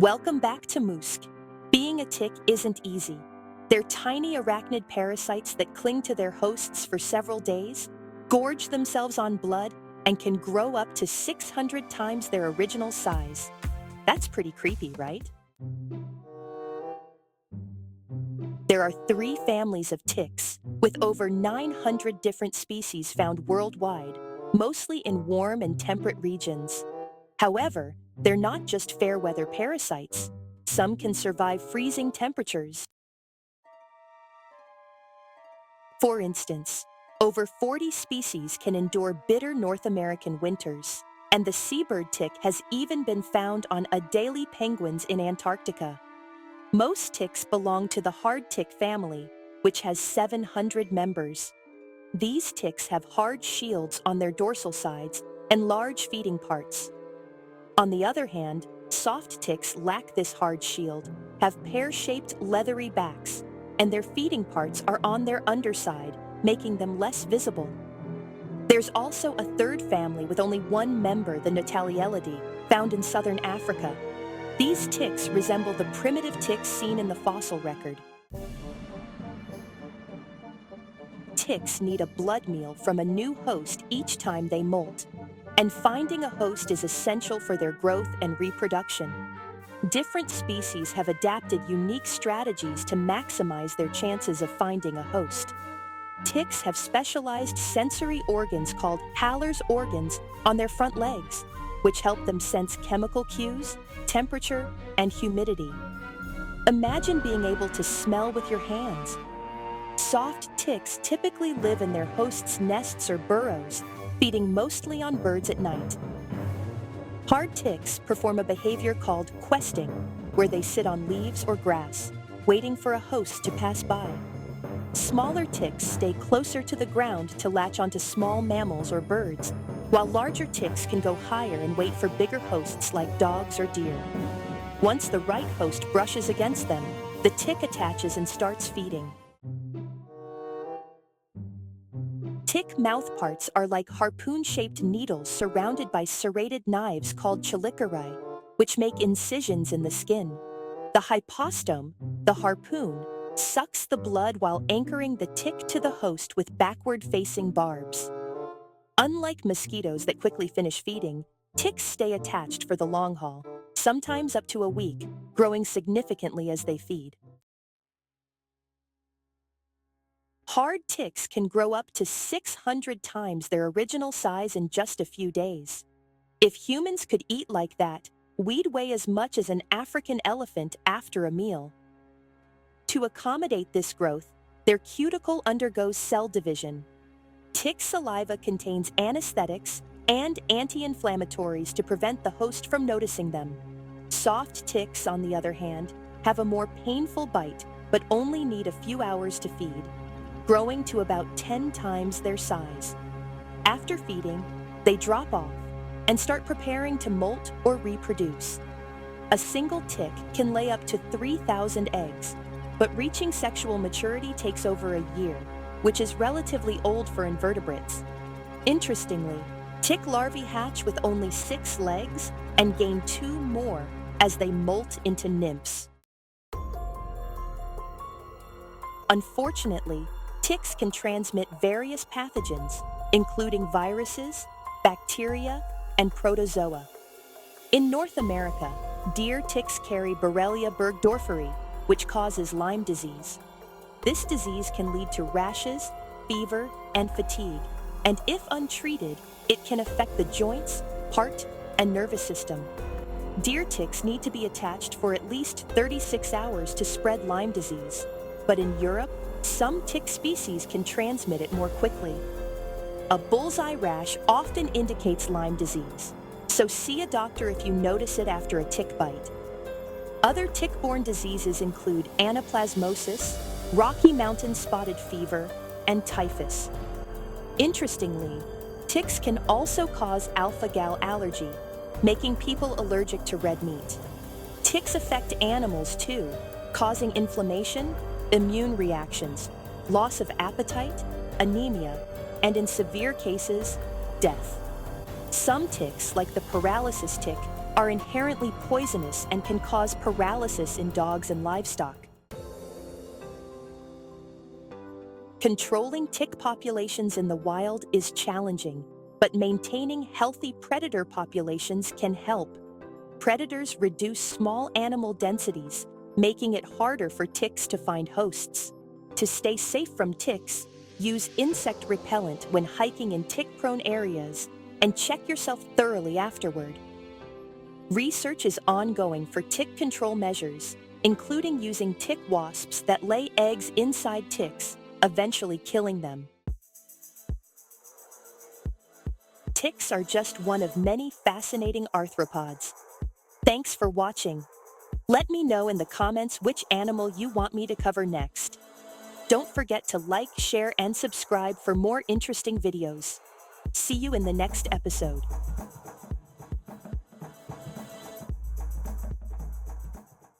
Welcome back to Moosk. Being a tick isn't easy. They're tiny arachnid parasites that cling to their hosts for several days, gorge themselves on blood, and can grow up to 600 times their original size. That's pretty creepy, right? There are 3 families of ticks, with over 900 different species found worldwide, mostly in warm and temperate regions. However, they're not just fair weather parasites. Some can survive freezing temperatures. For instance, over 40 species can endure bitter North American winters, and the seabird tick has even been found on Adelie penguins in Antarctica. Most ticks belong to the hard tick family, which has 700 members. These ticks have hard shields on their dorsal sides and large feeding parts. On the other hand, soft ticks lack this hard shield, have pear-shaped leathery backs, and their feeding parts are on their underside, making them less visible. There's also a third family with only one member, the Natalielidae, found in southern Africa. These ticks resemble the primitive ticks seen in the fossil record. Ticks need a blood meal from a new host each time they molt, and finding a host is essential for their growth and reproduction. Different species have adapted unique strategies to maximize their chances of finding a host. Ticks have specialized sensory organs called Haller's organs on their front legs, which help them sense chemical cues, temperature, and humidity. Imagine being able to smell with your hands. Soft ticks typically live in their hosts' nests or burrows, feeding mostly on birds at night. Hard ticks perform a behavior called questing, where they sit on leaves or grass, waiting for a host to pass by. Smaller ticks stay closer to the ground to latch onto small mammals or birds, while larger ticks can go higher and wait for bigger hosts like dogs or deer. Once the right host brushes against them, the tick attaches and starts feeding. Tick mouthparts are like harpoon-shaped needles surrounded by serrated knives called chelicerae, which make incisions in the skin. The hypostome, the harpoon, sucks the blood while anchoring the tick to the host with backward-facing barbs. Unlike mosquitoes that quickly finish feeding, ticks stay attached for the long haul, sometimes up to a week, growing significantly as they feed. Hard ticks can grow up to 600 times their original size in just a few days. If humans could eat like that, we'd weigh as much as an African elephant after a meal. To accommodate this growth, their cuticle undergoes cell division. Tick saliva contains anesthetics and anti-inflammatories to prevent the host from noticing them. Soft ticks, on the other hand, have a more painful bite, but only need a few hours to feed, growing to about 10 times their size. After feeding, they drop off and start preparing to molt or reproduce. A single tick can lay up to 3,000 eggs, but reaching sexual maturity takes over a year, which is relatively old for invertebrates. Interestingly, tick larvae hatch with only 6 legs and gain 2 more as they molt into nymphs. Unfortunately, ticks can transmit various pathogens, including viruses, bacteria, and protozoa. In North America, deer ticks carry Borrelia burgdorferi, which causes Lyme disease. This disease can lead to rashes, fever, and fatigue, and if untreated, it can affect the joints, heart, and nervous system. Deer ticks need to be attached for at least 36 hours to spread Lyme disease, but in Europe, some tick species can transmit it more quickly. A bullseye rash often indicates Lyme disease, so see a doctor if you notice it after a tick bite. Other tick-borne diseases include anaplasmosis, Rocky Mountain spotted fever, and typhus. Interestingly, ticks can also cause alpha-gal allergy, making people allergic to red meat. Ticks affect animals too, causing inflammation, immune reactions, loss of appetite, anemia, and in severe cases, death. Some ticks, like the paralysis tick, are inherently poisonous and can cause paralysis in dogs and livestock. Controlling tick populations in the wild is challenging, but maintaining healthy predator populations can help. Predators reduce small animal densities, making it harder for ticks to find hosts. To stay safe from ticks, use insect repellent when hiking in tick-prone areas and check yourself thoroughly afterward. Research is ongoing for tick control measures, including using tick wasps that lay eggs inside ticks, eventually killing them. Ticks are just one of many fascinating arthropods. Thanks for watching. Let me know in the comments which animal you want me to cover next. Don't forget to like, share, and subscribe for more interesting videos. See you in the next episode.